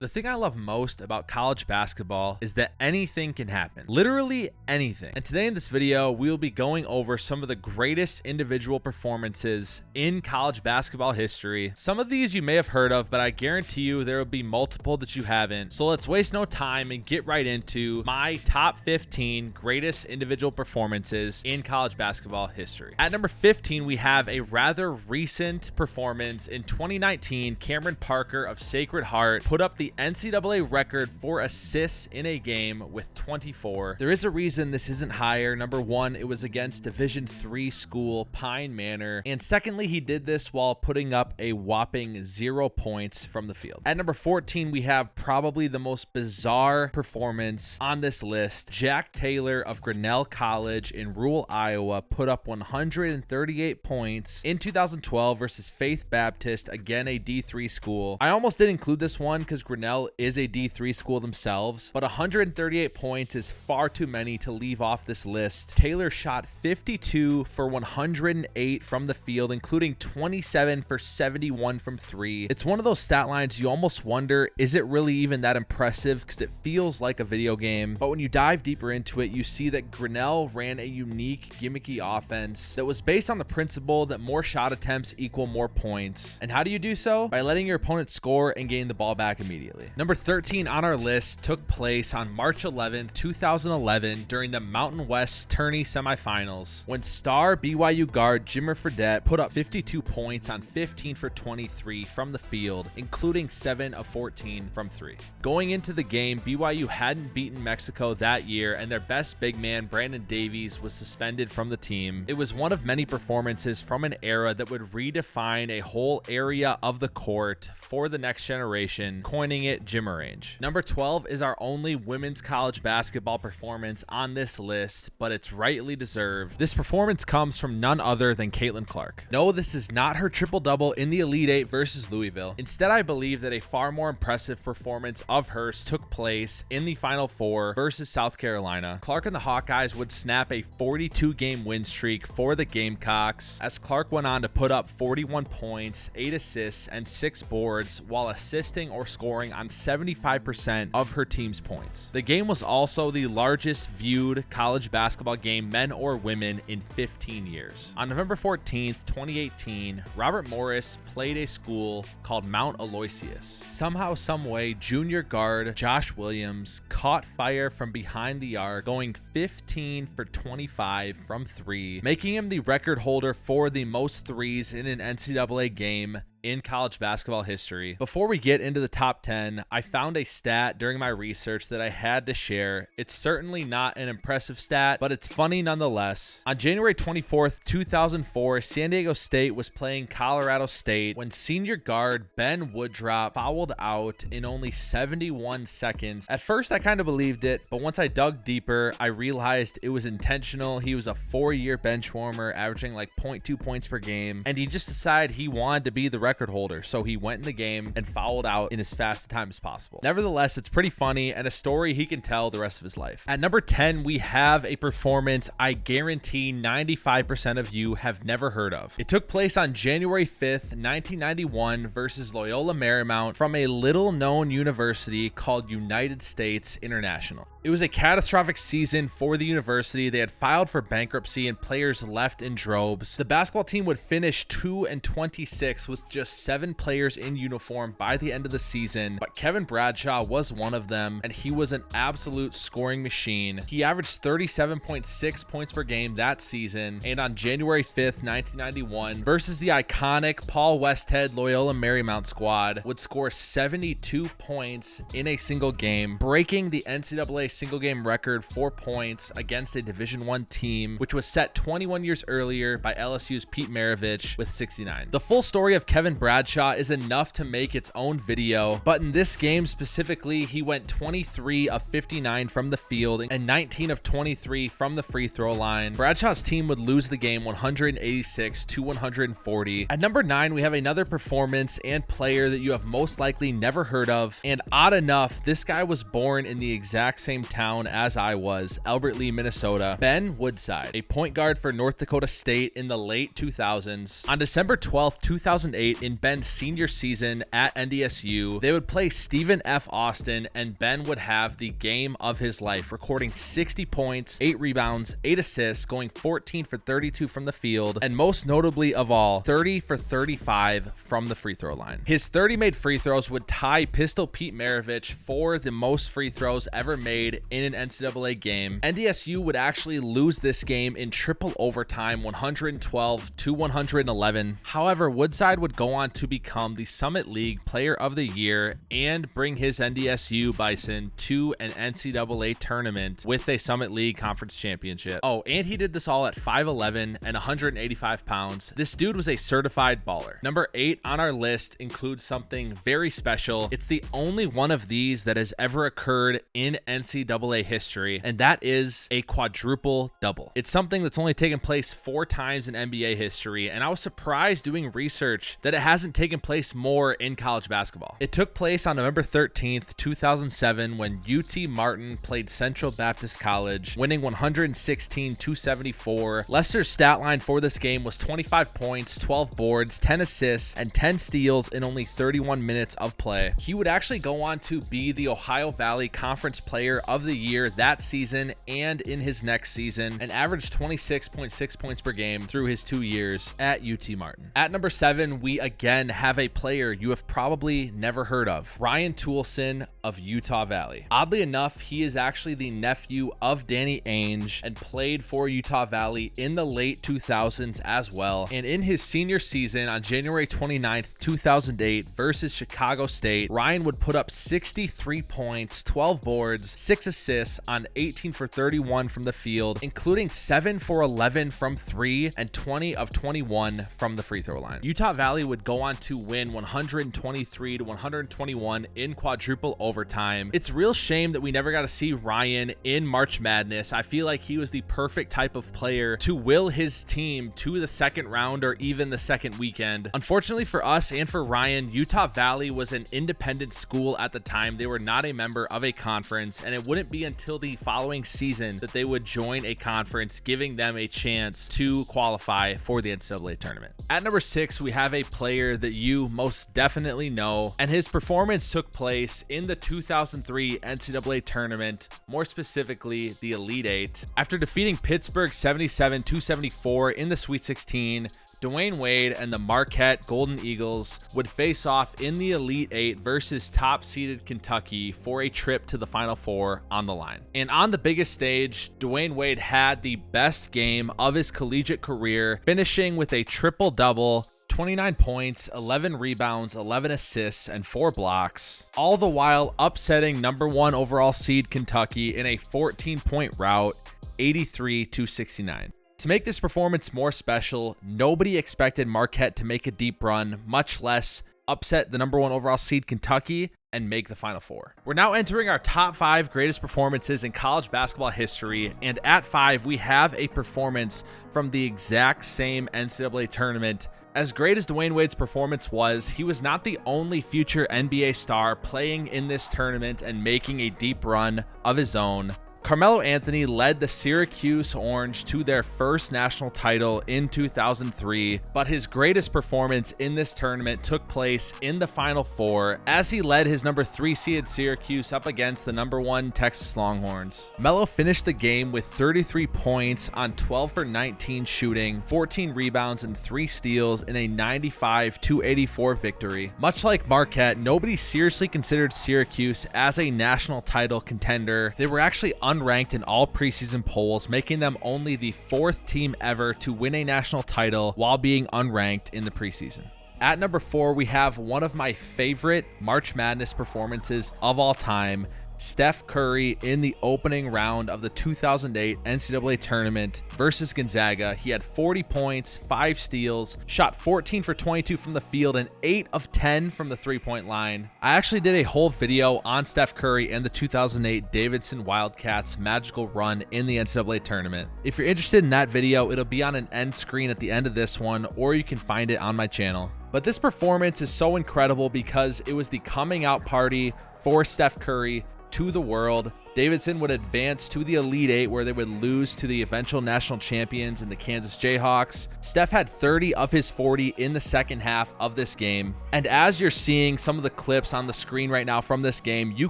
The thing I love most about college basketball is that anything can happen. Literally anything. And today in this video, we will be going over some of the greatest individual performances in college basketball history. Some of these you may have heard of, but I guarantee you there will be multiple that you haven't. So let's waste no time and get right into my top 15 greatest individual performances in college basketball history. At number 15, we have a rather recent performance. In 2019, Cameron Parker of Sacred Heart put up the NCAA record for assists in a game with 24. There is a reason this isn't higher. Number one, it was against Division III school Pine Manor. And secondly, he did this while putting up a whopping 0 points from the field. At number 14, we have probably the most bizarre performance on this list. Jack Taylor of Grinnell College in rural Iowa put up 138 points in 2012 versus Faith Baptist, again a D3 school. I almost didn't include this one because Grinnell is a D3 school themselves, but 138 points is far too many to leave off this list. Taylor shot 52 for 108 from the field, including 27 for 71 from three. It's one of those stat lines you almost wonder, is it really even that impressive? Because it feels like a video game. But when you dive deeper into it, you see that Grinnell ran a unique, gimmicky offense that was based on the principle that more shot attempts equal more points. And how do you do so? By letting your opponent score and gain the ball back immediately. Number 13 on our list took place on March 11, 2011 during the Mountain West Tourney semifinals when star BYU guard Jimmer Fredette put up 52 points on 15 for 23 from the field, including 7 of 14 from three. Going into the game, BYU hadn't beaten Mexico that year, and their best big man, Brandon Davies, was suspended from the team. It was one of many performances from an era that would redefine a whole area of the court for the next generation, coining it Jimmerange. Number 12 is our only women's college basketball performance on this list, but it's rightly deserved. This performance comes from none other than Caitlin Clark. No, this is not her triple-double in the Elite Eight versus Louisville. Instead, I believe that a far more impressive performance of hers took place in the Final Four versus South Carolina. Clark and the Hawkeyes would snap a 42-game win streak for the Gamecocks, as Clark went on to put up 41 points, 8 assists, and 6 boards while assisting or scoring on 75% of her team's points. The game was also the largest viewed college basketball game, men or women, in 15 years. On November 14th, 2018, Robert Morris played a school called Mount Aloysius. Somehow, someway, junior guard Josh Williams caught fire from behind the arc, going 15 for 25 from three, making him the record holder for the most threes in an NCAA game in college basketball history. Before we get into the top 10, I found a stat during my research that I had to share. It's certainly not an impressive stat, but it's funny nonetheless. On January 24th, 2004, San Diego State was playing Colorado State when senior guard Ben Woodrop fouled out in only 71 seconds. At first, I kind of believed it, but once I dug deeper, I realized it was intentional. He was a 4-year bench warmer, averaging like 0.2 points per game, and he just decided he wanted to be the record holder, so he went in the game and fouled out in as fast a time as possible. Nevertheless, it's pretty funny and a story he can tell the rest of his life. At number 10, we have a performance I guarantee 95% of you have never heard of. It took place on January 5th, 1991 versus Loyola Marymount from a little-known university called United States International. It was a catastrophic season for the university. They had filed for bankruptcy and players left in droves. The basketball team would finish 2-26 with just 7 players in uniform by the end of the season, but Kevin Bradshaw was one of them, and he was an absolute scoring machine. He averaged 37.6 points per game that season, and on January 5th, 1991, versus the iconic Paul Westhead Loyola Marymount squad, would score 72 points in a single game, breaking the NCAA single game record for points against a Division I team, which was set 21 years earlier by LSU's Pete Maravich with 69. The full story of Kevin Bradshaw is enough to make its own video, but in this game specifically, he went 23 of 59 from the field and 19 of 23 from the free throw line. Bradshaw's team would lose the game 186-140. At number 9, we have another performance and player that you have most likely never heard of, and odd enough, this guy was born in the exact same town as I was, Albert Lee, Minnesota. Ben Woodside, a point guard for North Dakota State in the late 2000s. On December 12th, 2008, in Ben's senior season at NDSU. They would play Stephen F. Austin, and Ben would have the game of his life, recording 60 points, 8 rebounds, 8 assists, going 14 for 32 from the field, and most notably of all, 30 for 35 from the free throw line. His 30 made free throws would tie Pistol Pete Maravich for the most free throws ever made in an NCAA game. NDSU would actually lose this game in triple overtime, 112 to 111. However, Woodside would go on to become the Summit League Player of the Year and bring his NDSU Bison to an NCAA tournament with a Summit League Conference Championship. Oh, and he did this all at 5'11 and 185 pounds. This dude was a certified baller. Number 8 on our list includes something very special. It's the only one of these that has ever occurred in NCAA history, and that is a quadruple double. It's something that's only taken place 4 times in NBA history, and I was surprised doing research that it hasn't taken place more in college basketball. It took place on November 13th, 2007, when UT Martin played Central Baptist College, winning 116-274. Lester's stat line for this game was 25 points, 12 boards, 10 assists, and 10 steals in only 31 minutes of play. He would actually go on to be the Ohio Valley Conference Player of the Year that season and in his next season, and averaged 26.6 points per game through his 2 years at UT Martin. At number 7, we again have a player you have probably never heard of, Ryan Toulson of Utah Valley. Oddly enough, he is actually the nephew of Danny Ainge and played for Utah Valley in the late 2000s as well. And in his senior season on January 29th, 2008 versus Chicago State, Ryan would put up 63 points, 12 boards, 6 assists on 18 for 31 from the field, including 7 for 11 from 3 and 20 of 21 from the free throw line. Utah Valley would go on to win 123 to 121 in quadruple overtime. It's a real shame that we never got to see Ryan in March Madness. I feel like he was the perfect type of player to will his team to the second round or even the second weekend. Unfortunately for us and for Ryan, Utah Valley was an independent school at the time. They were not a member of a conference, and it wouldn't be until the following season that they would join a conference, giving them a chance to qualify for the NCAA tournament. At number 6, we have a player that you most definitely know, and his performance took place in the 2003 NCAA tournament, more specifically the Elite Eight. After defeating Pittsburgh 77-74 in the Sweet 16, Dwayne Wade and the Marquette Golden Eagles would face off in the Elite Eight versus top-seeded Kentucky for a trip to the Final Four on the line. And on the biggest stage, Dwayne Wade had the best game of his collegiate career, finishing with a triple-double, 29 points, 11 rebounds, 11 assists, and 4 blocks, all the while upsetting number 1 overall seed Kentucky in a 14-point rout, 83-69. To make this performance more special, nobody expected Marquette to make a deep run, much less upset the number 1 overall seed Kentucky and make the Final Four. We're now entering our top 5 greatest performances in college basketball history, and at 5, we have a performance from the exact same NCAA tournament. As great as Dwayne Wade's performance was, he was not the only future NBA star playing in this tournament and making a deep run of his own. Carmelo Anthony led the Syracuse Orange to their first national title in 2003, but his greatest performance in this tournament took place in the Final Four as he led his number 3 seeded Syracuse up against the number 1 Texas Longhorns. Melo finished the game with 33 points on 12 for 19 shooting, 14 rebounds, and 3 steals in a 95-84 victory. Much like Marquette, nobody seriously considered Syracuse as a national title contender. They were actually unranked in all preseason polls, making them only the 4th team ever to win a national title while being unranked in the preseason. At number 4, we have one of my favorite March Madness performances of all time, Steph Curry in the opening round of the 2008 NCAA tournament versus Gonzaga. He had 40 points, 5 steals, shot 14 for 22 from the field, and 8 of 10 from the three-point line. I actually did a whole video on Steph Curry and the 2008 Davidson Wildcats magical run in the NCAA tournament. If you're interested in that video, it'll be on an end screen at the end of this one, or you can find it on my channel. But this performance is so incredible because it was the coming out party for Steph Curry to the world, Davidson would advance to the Elite Eight, where they would lose to the eventual national champions in the Kansas Jayhawks. Steph had 30 of his 40 in the second half of this game. And as you're seeing some of the clips on the screen right now from this game, you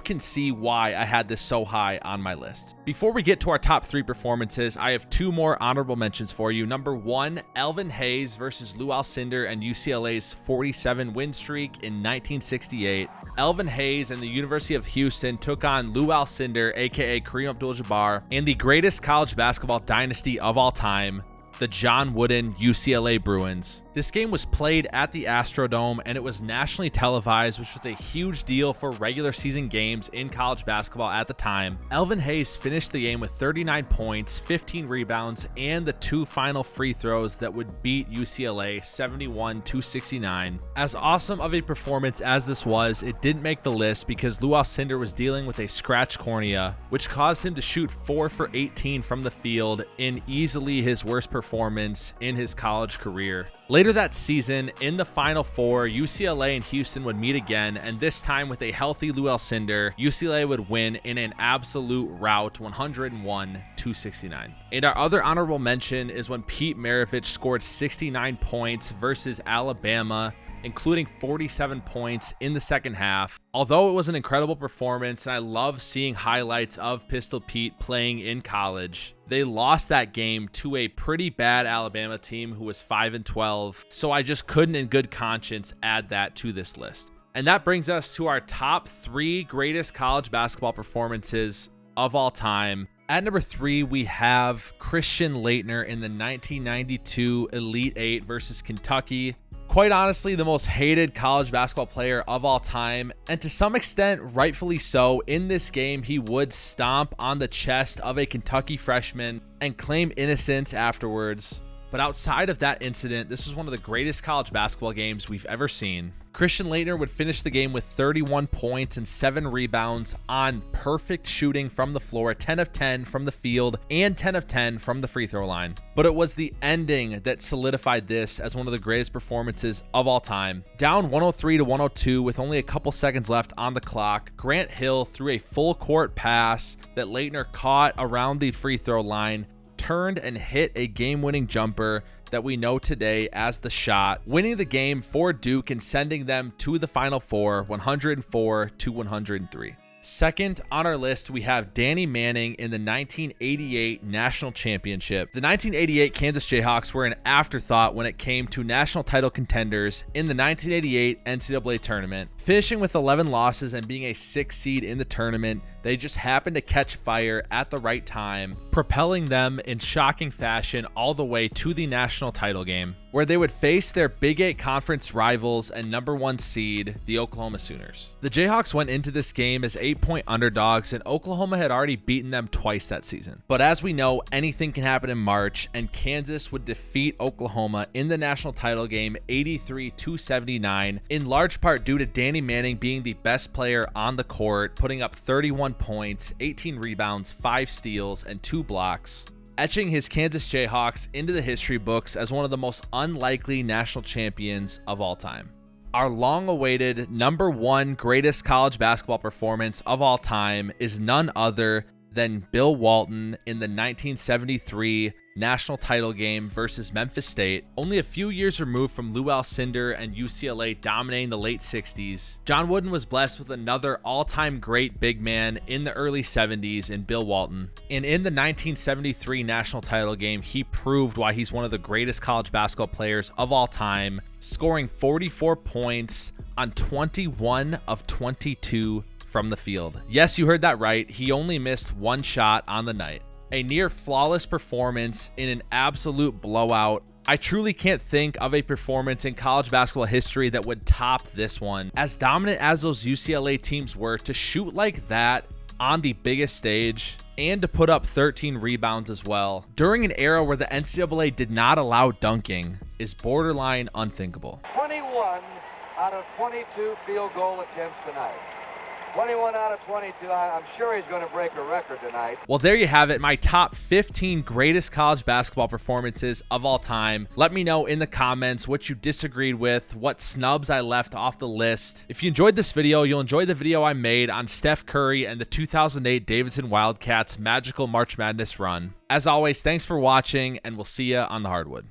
can see why I had this so high on my list. Before we get to our top 3 performances, I have 2 more honorable mentions for you. Number 1, Elvin Hayes versus Lou Alcindor and UCLA's 47 win streak in 1968. Elvin Hayes and the University of Houston took on Lou Alcindor, aka Kareem Abdul-Jabbar, and the greatest college basketball dynasty of all time, the John Wooden UCLA Bruins. This game was played at the Astrodome, and it was nationally televised, which was a huge deal for regular season games in college basketball at the time. Elvin Hayes finished the game with 39 points, 15 rebounds, and the 2 final free throws that would beat UCLA 71-69. As awesome of a performance as this was, it didn't make the list because Lou Alcindor was dealing with a scratched cornea, which caused him to shoot 4 for 18 from the field in easily his worst performance in his college career. Later that season, in the Final Four, UCLA and Houston would meet again, and this time with a healthy Lou Alcindor, UCLA would win in an absolute rout, 101-69. And our other honorable mention is when Pete Maravich scored 69 points versus Alabama, including 47 points in the second half. Although it was an incredible performance, and I love seeing highlights of Pistol Pete playing in college, they lost that game to a pretty bad Alabama team who was 5-12, so I just couldn't in good conscience add that to this list. And that brings us to our top 3 greatest college basketball performances of all time. At number 3, we have Christian Laettner in the 1992 Elite Eight versus Kentucky. Quite honestly, the most hated college basketball player of all time, and to some extent, rightfully so. In this game, he would stomp on the chest of a Kentucky freshman and claim innocence afterwards. But outside of that incident, this is one of the greatest college basketball games we've ever seen. Christian Laettner would finish the game with 31 points and 7 rebounds on perfect shooting from the floor, 10 of 10 from the field, and 10 of 10 from the free throw line. But it was the ending that solidified this as one of the greatest performances of all time. Down 103-102 with only a couple seconds left on the clock, Grant Hill threw a full court pass that Laettner caught around the free throw line, turned and hit a game-winning jumper that we know today as the shot, winning the game for Duke and sending them to the Final Four, 104-103. Second on our list, we have Danny Manning in the 1988 National Championship. The 1988 Kansas Jayhawks were an afterthought when it came to national title contenders in the 1988 NCAA tournament. Finishing with 11 losses and being a 6th seed in the tournament, they just happened to catch fire at the right time, propelling them in shocking fashion all the way to the national title game, where they would face their Big 8 conference rivals and number 1 seed, the Oklahoma Sooners. The Jayhawks went into this game as 8-point underdogs, and Oklahoma had already beaten them twice that season. But as we know, anything can happen in March, and Kansas would defeat Oklahoma in the national title game 83-79, in large part due to Danny Manning being the best player on the court, putting up 31 points, 18 rebounds, 5 steals, and 2 blocks, etching his Kansas Jayhawks into the history books as one of the most unlikely national champions of all time. Our long-awaited number 1 greatest college basketball performance of all time is none other than Bill Walton in the 1973 national title game versus Memphis State. Only a few years removed from Lou Alcindor and UCLA dominating the late 60s, John Wooden was blessed with another all-time great big man in the early 70s in Bill Walton. And in the 1973 national title game, he proved why he's one of the greatest college basketball players of all time, scoring 44 points on 21 of 22 from the field. Yes, you heard that right. He only missed 1 shot on the night. A near flawless performance in an absolute blowout. I truly can't think of a performance in college basketball history that would top this one. As dominant as those UCLA teams were, to shoot like that on the biggest stage and to put up 13 rebounds as well during an era where the NCAA did not allow dunking is borderline unthinkable. 21 out of 22 field goal attempts tonight. 21 out of 22. I'm sure he's going to break a record tonight. Well, there you have it, my top 15 greatest college basketball performances of all time. Let me know in the comments what you disagreed with, what snubs I left off the list. If you enjoyed this video, you'll enjoy the video I made on Steph Curry and the 2008 Davidson Wildcats magical March Madness run. As always, thanks for watching, and we'll see you on the hardwood.